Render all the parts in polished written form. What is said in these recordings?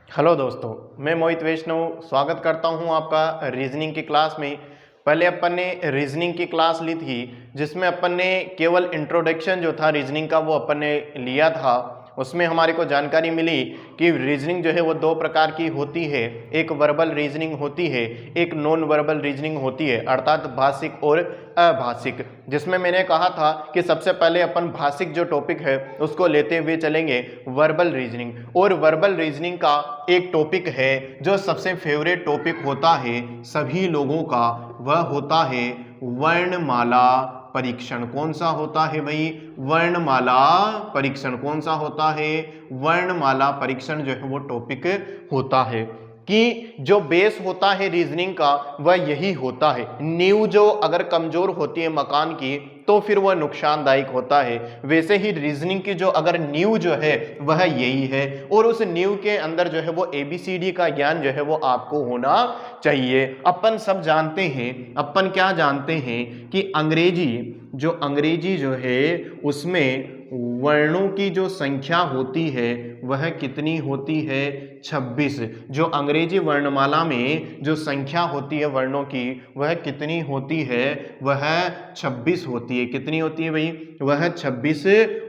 Hello दोस्तों, मैं मोहित वैष्णव स्वागत करता हूं आपका रीजनिंग की क्लास में। पहले अपन ने रीजनिंग की क्लास ली थी जिसमें अपन ने केवल इंट्रोडक्शन जो था रीजनिंग का वो अपन ने लिया था। उसमें हमारे को जानकारी मिली कि रीजनिंग जो है वो दो प्रकार की होती है। एक वर्बल रीजनिंग होती है, एक नॉन वर्बल रीजनिंग होती है, अर्थात भाषिक और अभाषिक। जिसमें मैंने कहा था कि सबसे पहले अपन भाषिक जो टॉपिक है उसको लेते हुए चलेंगे वर्बल रीजनिंग। और वर्बल रीजनिंग का एक टॉपिक है जो सबसे फेवरेट टॉपिक होता है सभी लोगों का, वह होता है वर्णमाला परीक्षण। कौन सा होता है भाई? वर्णमाला परीक्षण। कौन सा होता है? वर्णमाला परीक्षण जो है वो टॉपिक होता है। कि जो बेस होता है रीजनिंग का वह यही होता है। नींव जो अगर कमजोर होती है मकान की तो फिर वह नुकसानदायक होता है। वैसे ही रीजनिंग की जो अगर नींव जो है वह यही है, और उस नींव के अंदर जो है वो ABCD का ज्ञान जो है वो आपको होना चाहिए। अपन सब जानते हैं, अपन क्या जानते हैं कि अंग्रेजी जो है उसमें वर्णों की जो संख्या होती है वह कितनी होती है? 26। जो अंग्रेजी वर्णमाला में जो संख्या होती है वर्णों की वह कितनी होती है? वह 26 होती है। कितनी होती है भाई? वह 26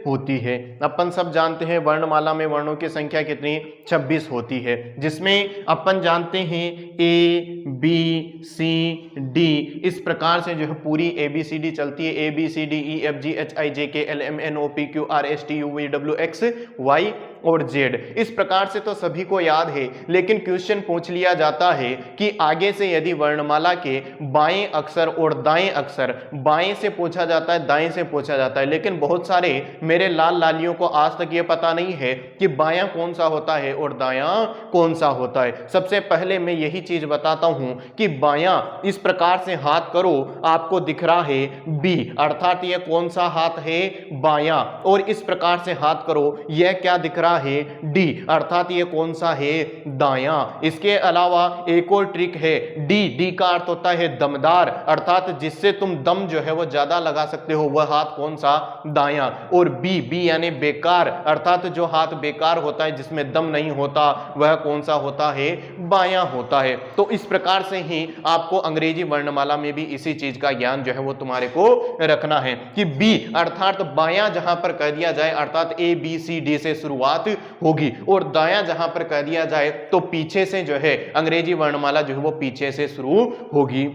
होती है। अपन सब जानते हैं वर्णमाला में वर्णों की संख्या कितनी? 26 होती है। जिसमें अपन जानते हैं ABCD, इस प्रकार से जो है पूरी ABCD चलती है। ABCDEFGHIJKLMNOPQRSTUVWXY और Z। इस प्रकार से तो सभी को याद है, लेकिन क्वेश्चन पूछ लिया जाता है कि आगे से यदि वर्णमाला के बाएं अक्षर और दाएं अक्षर, बाएं से पूछा जाता है दाएं से पूछा जाता है, लेकिन बहुत सारे मेरे लाल लालियों को आज तक ये पता नहीं है कि बायां कौन सा होता है और दायां कौन सा होता है। सबसे पहले मैं यही चीज बताता हूं कि बायां इस प्रकार से हाथ करो, आपको दिख रहा है B, अर्थात यह कौन सा हाथ है? बायां। और इस प्रकार से हाथ करो, यह क्या दिख रहा है? D, अर्थात यह कौन सा है? दायां। इसके अलावा एक और ट्रिक है, D का अर्थ होता है दमदार, अर्थात जिससे तुम दम जो है वो ज्यादा लगा सकते हो, वह हाथ कौन सा? दायां। और B यानी बेकार, अर्थात जो हाथ बेकार होता है जिसमें दम नहीं होता वह कौन सा होता है? बायां होता है। तो इस प्रकार से ही आपको अंग्रेजी वर्णमाला में भी इसी चीज का ज्ञान जो है वो तुम्हारे को रखना है कि B अर्थात बायां जहां पर कह दिया जाए अर्थात ABCD से शुरुआत होगी, और दायां जहां पर कह दिया जाए तो पीछे से जो है अंग्रेजी वर्णमाला जो है वो पीछे से शुरू होगी।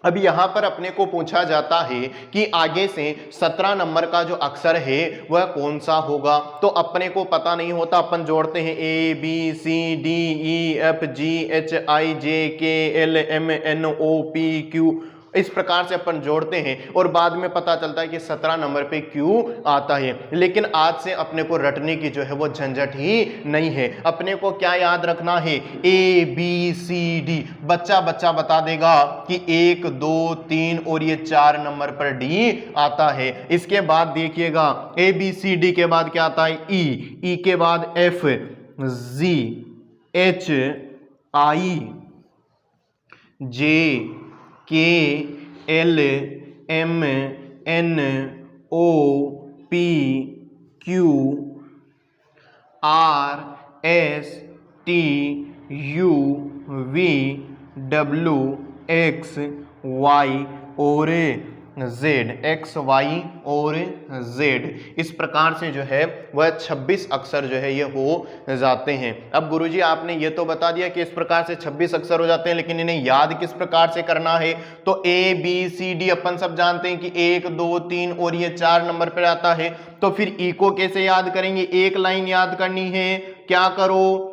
अब यहां पर अपने को पूछा जाता है कि आगे से 17 नंबर का जो अक्षर है वह कौन सा होगा, तो अपने को पता नहीं होता, अपन जोड़ते हैं ABCDEFGHIJKLMNOPQ, इस प्रकार से अपन जोड़ते हैं और बाद में पता चलता है कि 17 नंबर पे क्यों आता है। लेकिन आज से अपने को रटने की जो है वो झंझट ही नहीं है। अपने को क्या याद रखना है? ABCD बच्चा बच्चा बता देगा कि 1 2 3 और ये 4 नंबर पर D आता है। इसके बाद देखिएगा ABCD के बाद क्या आता है? E के बाद F, G, H, I, J, K, L, M, N, O, P, Q, R, S, T, U, V, W, X, Y और Z, X, Y और Z। इस प्रकार से जो है वह 26 अक्षर जो है ये हो जाते हैं। अब गुरुजी आपने ये तो बता दिया कि इस प्रकार से 26 अक्षर हो जाते हैं, लेकिन इन्हें याद किस प्रकार से करना है? तो ABCD अपन सब जानते हैं कि 1 2 3 और ये 4 नंबर पर आता है, तो फिर E को कैसे याद करेंगे? एक लाइन याद करनी है, क्या करो?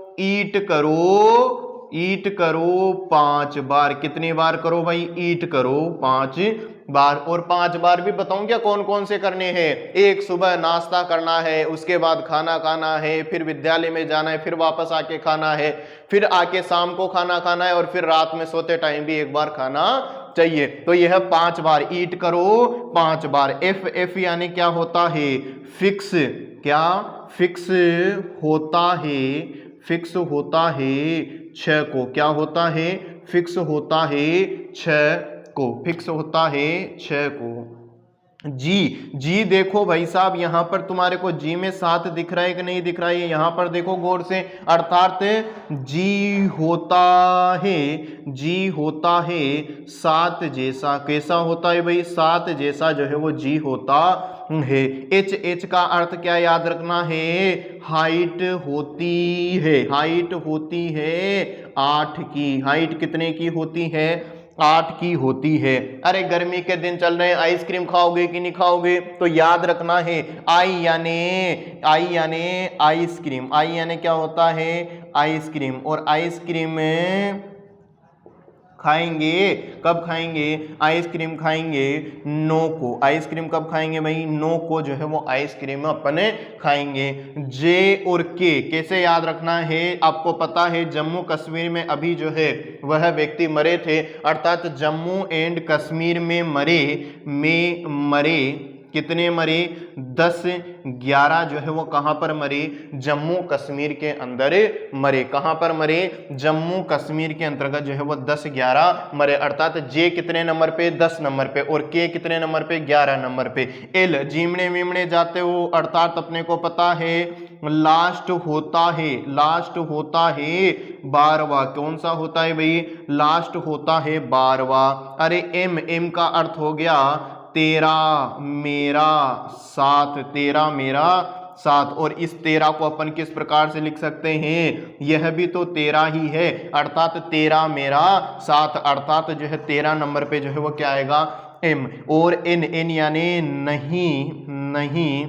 ईट करो 5 बार। कितनी बार करो भाई? ईट करो 5 बार। और 5 बार भी बताऊं क्या कौन कौन से करने हैं? एक सुबह नाश्ता करना है, उसके बाद खाना खाना है, फिर विद्यालय में जाना है, फिर वापस आके खाना है, फिर आके शाम को खाना खाना है, और फिर रात में सोते टाइम भी एक बार खाना चाहिए। तो यह 5 बार ईट करो 5 बार। F यानी क्या होता है? फिक्स। क्या? फिक्स होता है, फिक्स होता है 6 को। क्या होता है? फिक्स होता है 6 को, फिक्स होता है 6 को। जी देखो भाई साहब, यहां पर तुम्हारे को जी में 7 दिख रहा है कि नहीं दिख रहा है? यहां पर देखो गौर से, अर्थात जी होता है, जी होता है 7 जैसा। कैसा होता है भाई? 7 जैसा जो है वो जी होता है। एच का अर्थ क्या याद रखना है? हाइट होती है, हाइट होती है 8 की। हाइट कितने की होती है? 8 की होती है। अरे गर्मी के दिन चल रहे हैं, आइसक्रीम खाओगे कि नहीं खाओगे? तो याद रखना है आई यानी आइसक्रीम। आई यानी क्या होता है? आइसक्रीम। और आइसक्रीम खाएंगे, कब खाएंगे? आइसक्रीम खाएंगे 9 को। आइसक्रीम कब खाएंगे भाई? 9 को जो है वो आइसक्रीम अपने खाएंगे। जे और के कैसे याद रखना है? आपको पता है जम्मू कश्मीर में अभी जो है वह व्यक्ति मरे थे, अर्थात जम्मू एंड कश्मीर में मरे कितने मरे? 10 11 जो है वो कहां पर मरे? जम्मू कश्मीर के अंदर मरे। कहां पर मरे? जम्मू कश्मीर के अंतर्गत जो है वो 10 11 मरे। अर्थात जे कितने नंबर पे? 10 नंबर पे। और के कितने नंबर पे? 11 नंबर पे। एल जीमने वीमने जाते हो, अर्थात अपने को पता है लास्ट होता है, लास्ट होता है 12वां। कौन सा होता है भाई? लास्ट होता है 12वां। अरे एम का अर्थ हो गया तेरा मेरा साथ, तेरा मेरा साथ। और इस 13 को अपन किस प्रकार से लिख सकते हैं? यह भी तो 13 ही है, अर्थात तेरा मेरा साथ। अर्थात जो है 13 नंबर पे जो है वो क्या आएगा? एम। और एन यानी नहीं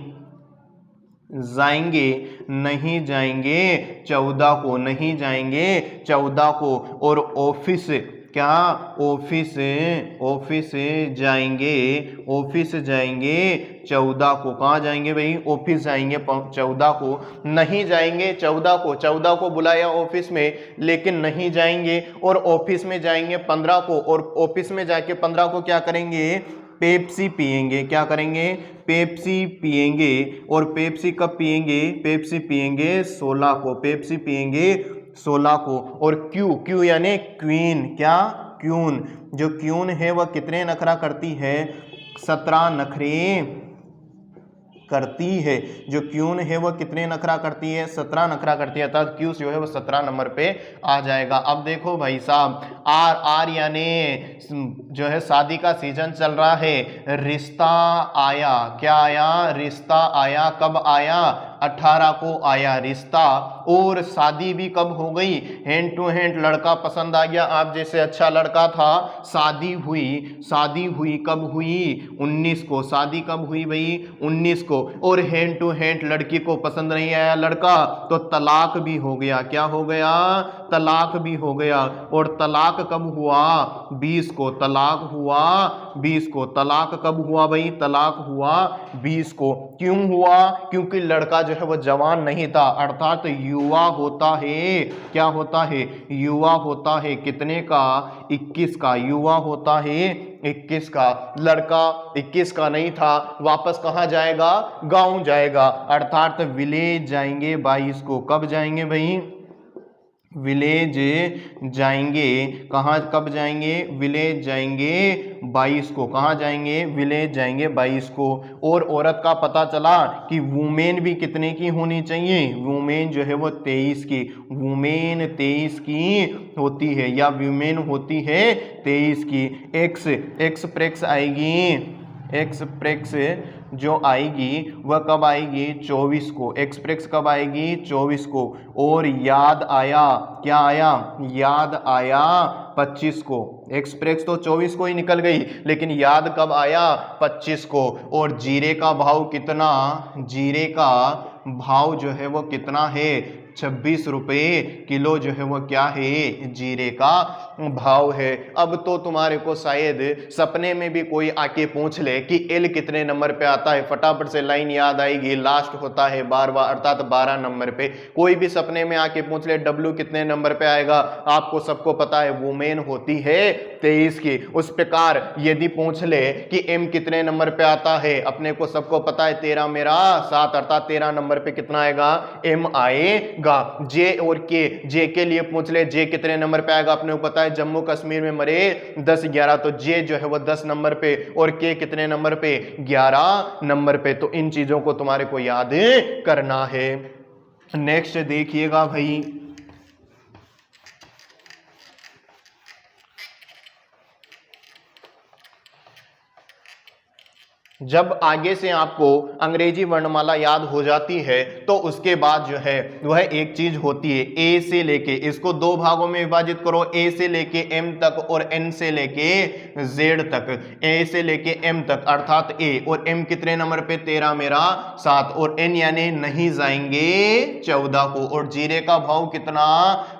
जाएंगे, नहीं जाएंगे 14 को, नहीं जाएंगे 14 को। और ऑफिस क्या? ऑफिस जाएंगे, ऑफिस जाएंगे 14 को। कहाँ जाएंगे भाई? ऑफिस जाएंगे 14 को। नहीं जाएंगे 14 को, 14 को बुलाया ऑफिस में लेकिन नहीं जाएंगे। और ऑफिस में जाएंगे 15 को, और ऑफिस में जाके 15 को क्या करेंगे? पेप्सी पिएंगे। क्या करेंगे? पेप्सी पिएंगे। और पेप्सी कब पिएंगे? पेप्सी पिएंगे 16 को, पेप्सी पिएंगे 16 को। और क्यू यानी क्वीन। क्या? क्यून। जो क्यून है वह कितने नखरा करती है? 17 नखरे करती है। जो क्यून है वह कितने नखरा करती है? 17 नखरा करती है, अर्थात क्यू जो है वह 17 नंबर पे आ जाएगा। अब देखो भाई साहब, आर यानी जो है शादी का सीजन चल रहा है। रिश्ता आया। क्या आया? रिश्ता आया। कब आया? 18 को आया रिश्ता। और शादी भी कब हो गई? हैंड टू हैंड, लड़का पसंद आ गया आप जैसे, अच्छा लड़का था, शादी हुई। शादी हुई कब हुई? 19 को। शादी कब हुई भाई? 19 को। और हैंड टू हैंड लड़की को पसंद नहीं आया लड़का, तो तलाक भी हो गया। क्या हो गया? तलाक भी हो गया। और तलाक कब हुआ? 20 को। तलाक हुआ 20 को। तलाक कब हुआ भाई? तलाक हुआ 20 को। क्यों हुआ? क्योंकि लड़का जो है वो जवान नहीं था, अर्थात युवा होता है। क्या होता है? युवा होता है। कितने का? 21 का। युवा होता है 21 का। लड़का 21 का नहीं था, वापस कहां जाएगा? गांव जाएगा, अर्थात विलेज जाएंगे 22 को। कब जाएंगे भाई? विलेज जाएंगे। कहाँ कब जाएंगे? विलेज जाएंगे 22 को। कहाँ जाएंगे? विलेज जाएंगे 22 को। और औरत का पता चला कि वुमेन भी कितने की होनी चाहिए? वुमेन जो है वो 23 की। वुमेन 23 की होती है, या वुमेन होती है 23 की। एक्सप्रेस आएगी, एक्सप्रेस जो आएगी वह कब आएगी? 24 को। एक्सप्रेस कब आएगी? 24 को। और याद आया। क्या आया? याद आया 25 को। एक्सप्रेस तो 24 को ही निकल गई, लेकिन याद कब आया? 25 को। और जीरे का भाव कितना? जीरे का भाव जो है वो कितना है? 26 रुपये किलो जो है वो क्या है? जीरे का भाव है। अब तो तुम्हारे को शायद सपने में भी कोई आके पूछ ले कि एल कितने नंबर पे आता है, फटाफट से लाइन याद आएगी। लास्ट होता है 12वां, अर्थात 12 नंबर पे। कोई भी सपने में आके पूछ ले डब्ल्यू कितने नंबर पे आएगा, आपको सबको पता है वुमेन होती है 23 की। उस प्रकार यदि पूछ ले कि m कितने नंबर पे आता है, अपने को सबको पता है 13 मेरा 7, अर्थात 13 नंबर पे कितना आएगा, m आएगा। j और k, j के लिए पूछ ले j कितने नंबर पे आएगा, अपने को पता है जम्मू कश्मीर में मरे 10-11, तो j जो है वो 10 नंबर पे, और k कितने नंबर पे, 11 नंबर पे। तो इन चीजों को तुम्हारे को याद करना है। नेक्स्ट देखिएगा भाई, जब आगे से आपको अंग्रेजी वर्णमाला याद हो जाती है तो उसके बाद जो है वह एक चीज होती है, ए से लेके, इसको दो भागों में विभाजित करो, ए से लेके एम तक और एन से लेके जेड तक। ए से लेके एम तक अर्थात ए और एम कितने नंबर पे, 13 मेरा 7, और एन यानी नहीं जाएंगे 14 को, और जीरे का भाव कितना,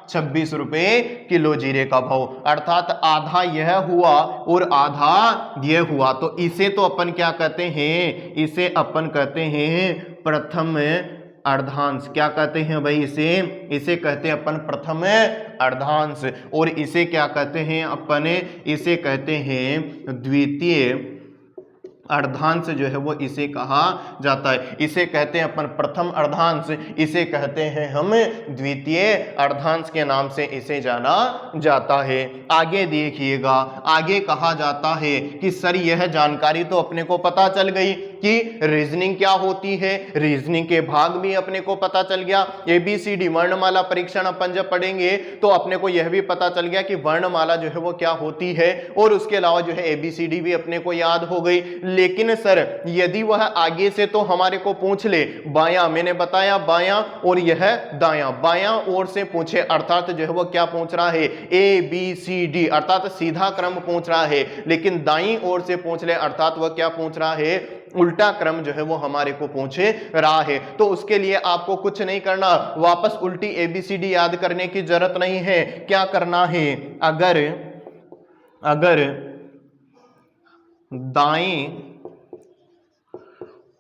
26 रुपए किलो जीरे का भाव, अर्थात आधा यह हुआ और आधा यह हुआ। तो इसे तो अपन क्या कहते हैं, इसे अपन कहते हैं प्रथम अर्धांश। क्या कहते हैं भाई, इसे कहते हैं अपन प्रथम अर्धांश, और इसे क्या कहते हैं अपन, इसे कहते हैं द्वितीय अर्धांश जो है वो इसे कहा जाता है। इसे कहते हैं अपन प्रथम अर्धांश, इसे कहते हैं हम द्वितीय अर्धांश के नाम से इसे जाना जाता है। आगे देखिएगा, आगे कहा जाता है कि सर यह जानकारी तो अपने को पता चल गई कि रीजनिंग क्या होती है, रीजनिंग के भाग भी अपने को पता चल गया, ABCD वर्णमाला परीक्षण अपन जब पढ़ेंगे तो अपने को यह भी पता चल गया कि वर्णमाला जो है वो क्या होती है, और उसके अलावा जो है ABCD भी अपने को याद हो गई। लेकिन सर यदि वह आगे से तो हमारे को पूछ ले, बायां, मैंने बताया बायां और यह दायां, बायां ओर से पूछे अर्थात जो है वो क्या पूछ रहा है, ABCD अर्थात सीधा क्रम पूछ रहा है, लेकिन दाईं ओर से पूछ ले अर्थात वह क्या पूछ रहा है, उल्टा क्रम जो है वो हमारे को पूछे रहा है। तो उसके लिए आपको कुछ नहीं करना, वापस उल्टी ABCD याद करने की जरूरत नहीं है। क्या करना है, अगर दाएं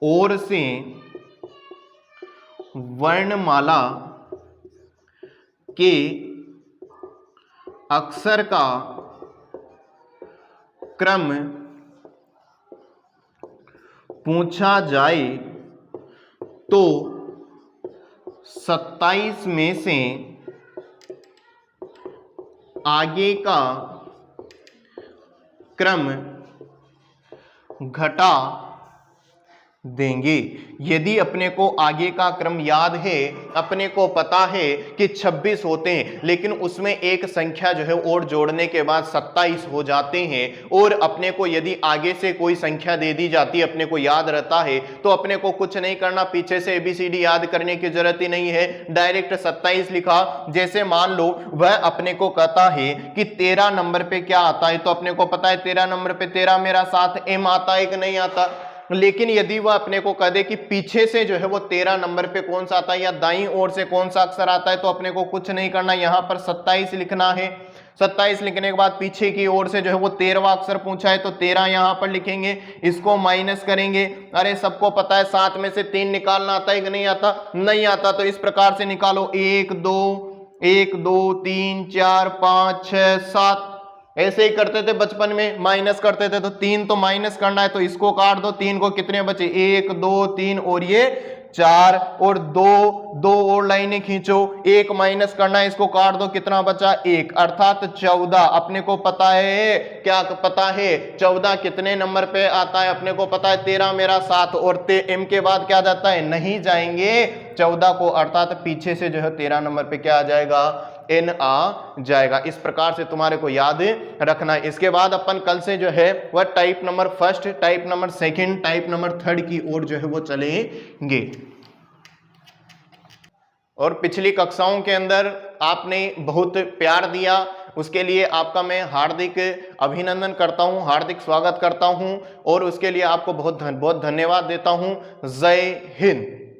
ओर से वर्णमाला के अक्षर का क्रम पूछा जाए तो 27 में से आगे का क्रम घटा देंगे। यदि अपने को आगे का क्रम याद है, अपने को पता है कि 26 होते हैं, लेकिन उसमें एक संख्या जो है और जोड़ने के बाद 27 हो जाते हैं, और अपने को यदि आगे से कोई संख्या दे दी जाती है, अपने को याद रहता है, तो अपने को कुछ नहीं करना, पीछे से ABCD याद करने की जरूरत ही नहीं है, डायरेक्ट 27 लिखा। जैसे मान लो वह अपने को कहता है कि 13 नंबर पे क्या आता है, तो अपने को पता है 13 नंबर पे 13 मेरा 7 M आता है कि नहीं आता। लेकिन यदि वह अपने को कह दे कि पीछे से जो है वो 13 नंबर पे कौन सा आता है या दाईं ओर से कौन सा अक्षर आता है, तो अपने को कुछ नहीं करना, यहां पर 27 लिखना है। 27 लिखने के बाद पीछे की ओर से जो है वो 13वां अक्षर पूछा है, तो 13 यहां पर लिखेंगे, इसको माइनस करेंगे। अरे सबको पता है 7 में से 3 निकालना आता है कि नहीं आता, नहीं आता, तो इस प्रकार से निकालो 1 2 3 4 5 6 7, ऐसे ही करते थे बचपन में, माइनस करते थे, तो 3 तो माइनस करना है, तो इसको काट दो, 3 को कितने बचे, 1 2 3 और ये 4, और दो और लाइनें खींचो, 1 माइनस करना है, इसको काट दो, कितना बचा 1, अर्थात 14। अपने को पता है, क्या पता है 14 कितने नंबर पे आता है, अपने को पता है 13 मेरा 7, और M के बाद क्या जाता है, नहीं जाएंगे 14 को, अर्थात पीछे से जो है 13 नंबर पे क्या आ जाएगा, N आ जाएगा। इस प्रकार से तुम्हारे को याद रखना है। इसके बाद अपन कल से जो है वह type number first, type number second, type number third की ओर जो है वो चलेंगे। और पिछली कक्षाओं के अंदर आपने बहुत प्यार दिया, उसके लिए आपका मैं हार्दिक अभिनंदन करता हूं, हार्दिक स्वागत करता हूं, और उसके लिए आपको बहुत बहुत धन्यवाद देता हूं। जय हिंद।